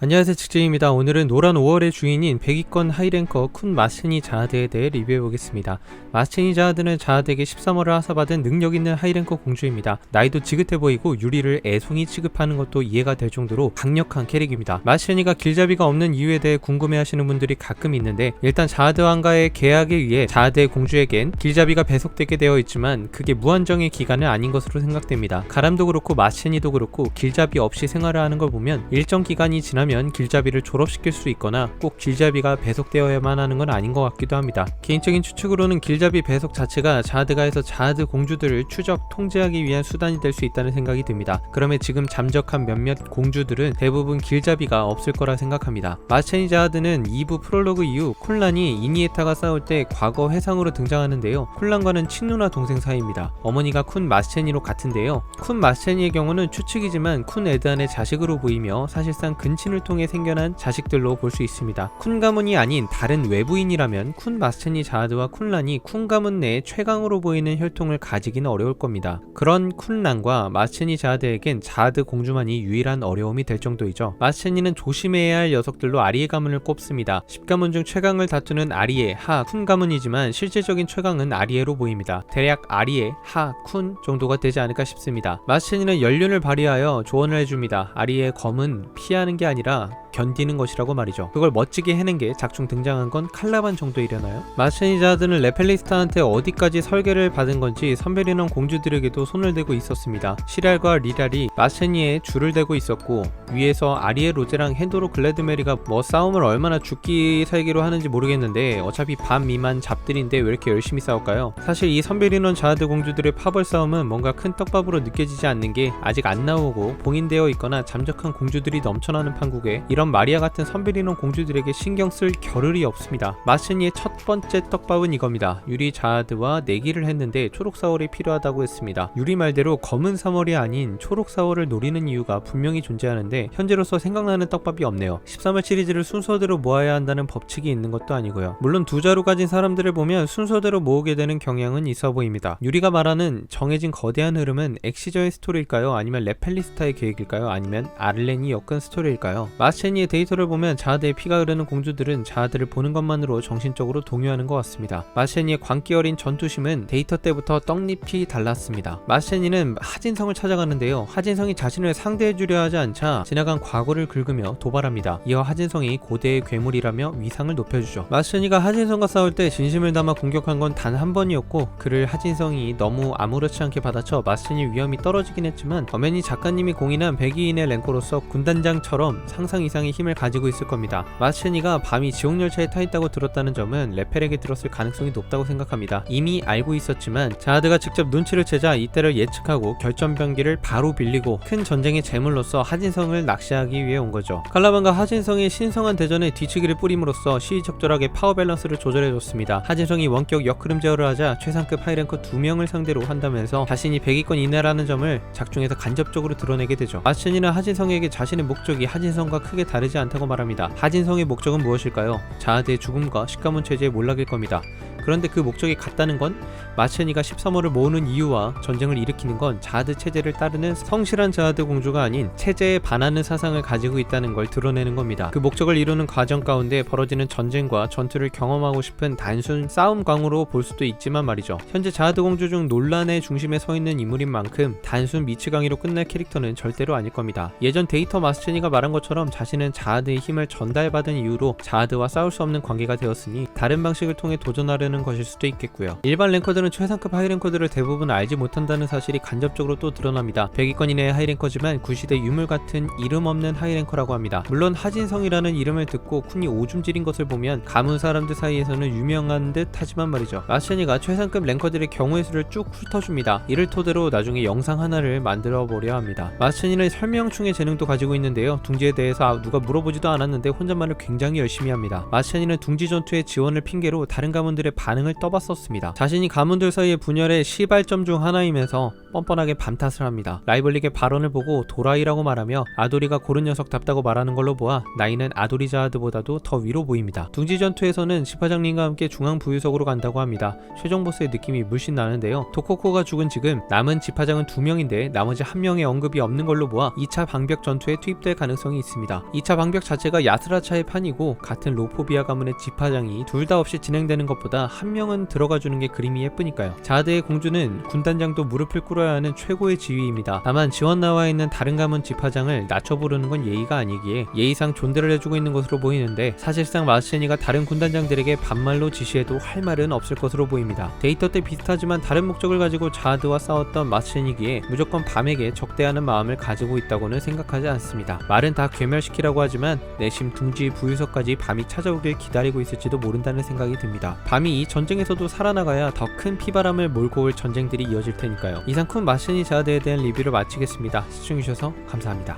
안녕하세요, 직진입니다. 오늘은 노란 5월의 주인인 100위권 하이랭커 쿤 마스니 자하드에 대해 리뷰해보겠습니다. 마스니 자하드는 자하드에게 13월을 하사받은 능력있는 하이랭커 공주입니다. 나이도 지긋해 보이고 유리를 애송이 취급하는 것도 이해가 될 정도로 강력한 캐릭입니다. 마스니가 길잡이가 없는 이유에 대해 궁금해하시는 분들이 가끔 있는데, 일단 자하드왕과의 계약에 의해 자하드의 공주에겐 길잡이가 배속되게 되어 있지만 그게 무한정의 기간은 아닌 것으로 생각됩니다. 가람도 그렇고 마스니도 그렇고 길잡이 없이 생활을 하는 걸 보면 일정 기간이 지나면 길잡이를 졸업시킬 수 있거나 꼭 길잡이가 배속되어야만 하는 건 아닌 것 같기도 합니다. 개인적인 추측으로는 길잡이 배속 자체가 자하드가에서 자하드 공주들을 추적, 통제하기 위한 수단이 될 수 있다는 생각이 듭니다. 그러면 지금 잠적한 몇몇 공주들은 대부분 길잡이가 없을 거라 생각합니다. 마스니 자하드는 2부 프롤로그 이후 쿤란이 이니에타가 싸울 때 과거 회상으로 등장하는데요. 쿤란과는 친누나 동생 사이입니다. 어머니가 쿤 마스체니로 같은데요. 쿤 마스체니의 경우는 추측이지만 쿤 에드안의 자식으로 보이며 사실상 근친을 통해 생겨난 자식들로 볼 수 있습니다. 쿤 가문이 아닌 다른 외부인이라면 쿤 마스체니 자하드와 쿤란이 쿤 가문 내에 최강으로 보이는 혈통을 가지기는 어려울 겁니다. 그런 쿤란과 마스체니 자하드에겐 자하드 공주만이 유일한 어려움이 될 정도이죠. 마스체니는 조심해야 할 녀석들로 아리에 가문을 꼽습니다. 10가문 중 최강을 다투는 아리에, 하, 쿤 가문이지만 실질적인 최강은 아리에로 보입니다. 대략 아리에, 하, 쿤 정도가 되지 않을까 싶습니다. 마스체니는 연륜을 발휘하여 조언을 해줍니다. 아리의 검은 피하는 게 아니라 견디는 것이라고 말이죠. 그걸 멋지게 해낸 게 작중 등장한 건 칼라반 정도이려나요? 마스니 자하드는 레펠리스타한테 어디까지 설계를 받은 건지 선베리넌 공주들에게도 손을 대고 있었습니다. 시랄과 리랄이 마스니에 줄을 대고 있었고, 위에서 아리에 로제랑 헨도로 글래드메리가 뭐 싸움을 얼마나 죽기 살기로 하는지 모르겠는데 어차피 반 미만 잡들인데 왜 이렇게 열심히 싸울까요? 사실 이 선베리넌 자하드 공주들의 파벌 싸움은 뭔가 큰 떡밥으로 느껴지지 않는 게 아직 안 나오고 봉인되어 있거나 잠적한 공주들이 넘쳐나는 판국에 이런 마리아 같은 선베리넌 공주들에게 신경 쓸 겨를이 없습니다. 마스니의 첫 번째 떡밥은 이겁니다. 유리 자하드와 내기를 했는데 초록 사월이 필요하다고 했습니다. 유리 말대로 검은 3월이 아닌 초록 4월을 노리는 이유가 분명히 존재하는데 현재로서 생각나는 떡밥이 없네요. 13월 시리즈를 순서대로 모아야 한다는 법칙이 있는 것도 아니고요. 물론 두 자루 가진 사람들을 보면 순서대로 모으게 되는 경향은 있어 보입니다. 유리가 말하는 정해진 거대한 흐름은 엑시저의 스토리일까요? 아니면 레펠리스타의 계획일까요? 아니면 아를렌이 엮은 스토리일까요? 마스니의 데이터를 보면 자하드의 피가 흐르는 공주들은 자하드를 보는 것만으로 정신적으로 동요하는 것 같습니다. 마스니의 광기 어린 전투심은 데이터 때부터 떡잎이 달랐습니다. 마스니는 하진성을 찾아가는데요. 하진성이 자신을 상대해주려 하지 않자 지나간 과거를 긁으며 도발합니다. 이어 하진성이 고대의 괴물이라며 위상을 높여주죠. 마스니가 하진성과 싸울 때 진심을 담아 공격한 건 단 한 번이었고, 그를 하진성이 너무 아무렇지 않게 받아쳐 마스니 위험이 떨어지긴 했지만 엄연히 작가님이 공인한 100위인의 랭커로서 군단장처럼 상상 이상의 힘을 가지고 있을 겁니다. 마스니가 밤이 지옥열차에 타있다고 들었다는 점은 레펠에게 들었을 가능성이 높다고 생각합니다. 이미 알고 있었지만 자하드가 직접 눈치를 채자 이때를 예측하고 결전병기를 바로 빌리고 큰 전쟁의 제물로서 하진성을 낚시하기 위해 온 거죠. 칼라반과 하진성의 신성한 대전에 뒤치기를 뿌림으로써 시의적절하게 파워 밸런스를 조절해줬습니다. 하진성이 원격 역흐름 제어를 하자 최상급 하이랭커 2명을 상대로 한다면서 자신이 100위권 이내라는 점을 작중에서 간접적으로 드러내게 되죠. 마스니는 하진성에게 자신의 목적이 하진성과 크게 다르지 않다고 말합니다. 하진성의 목적은 무엇일까요? 자하드의 죽음과 10가문 체제의 몰락일 겁니다. 그런데 그 목적이 같다는 건 마스니가 13월을 모으는 이유와 전쟁을 일으키는 건 자하드 체제를 따르는 성실한 자하드 공주가 아닌 체제에 반하는 사상을 가지고 있다는 걸 드러내는 겁니다. 그 목적을 이루는 과정 가운데 벌어지는 전쟁과 전투를 경험하고 싶은 단순 싸움광으로 볼 수도 있지만 말이죠. 현재 자하드 공주 중 논란의 중심에 서 있는 인물인 만큼 단순 미치광이로 끝날 캐릭터는 절대로 아닐 겁니다. 예전 데이터 마스체니가 말한 것처럼 자신은 자하드의 힘을 전달받은 이유로 자하드와 싸울 수 없는 관계가 되었으니 다른 방식을 통해 도전하려는 것일 수도 있겠고요. 일반 랭커들은 최상급 하이랭커들을 대부분 알지 못한다는 사실이 간접적으로 또 드러납니다. 100위권 이내의 하이랭커지만 구시대 유물 같은 이름 없는 하이랭커라고 합니다. 물론 하진성이라는 이름을 듣고 쿤이 오줌 지린 것을 보면 가문 사람들 사이에서는 유명한 듯 하지만 말이죠. 마스니가 최상급 랭커들의 경우의 수를 쭉 훑어줍니다. 이를 토대로 나중에 영상 하나를 만들어 보려 합니다. 마스니는 설명충의 재능도 가지고 있는데요. 둥지에 대해서 누가 물어보지도 않았는데 혼잣말을 굉장히 열심히 합니다. 마스니는 둥지 전투의 지원을 핑계로 다른 가문들의 반응을 떠봤었습니다. 자신이 가문들 사이의 분열의 시발점 중 하나이면서 뻔뻔하게 반탓을 합니다. 라이벌릭의 발언을 보고 도라이라고 말하며 아도리가 고른 녀석답다고 말하는 걸로 보아 나이는 아도리 자하드보다도 더 위로 보입니다. 둥지 전투에서는 지파장님과 함께 중앙 부유석으로 간다고 합니다. 최종 보스의 느낌이 물씬 나는데요. 도코코가 죽은 지금 남은 지파장은 2명인데 나머지 1명의 언급이 없는 걸로 보아 2차 방벽 전투에 투입될 가능성이 있습니다. 2차 방벽 자체가 야스라차의 판이고 같은 로포비아 가문의 지파장이 둘 다 없이 진행되는 것보다 1명은 들어가주는 게 그림이 예쁘니까요. 자하드의 공주는 군단장도 무릎을 꿇어야 하는 최고의 지위입니다. 다만 지원 나와 있는 다른 가문 지파장을 낮춰 부르는 건 예의가 아니기에 예의상 존대를 해주고 있는 것으로 보이는데 사실상 마스체니가 다른 군단장들에게 반말로 지시해도 할 말은 없을 것으로 보입니다. 데이터 때 비슷하지만 다른 목적을 가지고 자하드와 싸웠던 마스체니기에 무조건 밤에게 적대하는 마음을 가지고 있다고는 생각하지 않습니다. 말은 다 괴멸시키라고 하지만 내심 둥지 부유석까지 밤이 찾아오길 기다리고 있을지도 모른다는 생각이 듭니다. 밤이 이 전쟁에서도 살아나가야 더 큰 피바람을 몰고 올 전쟁들이 이어질 테니까요. 이상 쿤 마스체니 자하드에 대한 리뷰를 마치겠습니다. 시청해주셔서 감사합니다.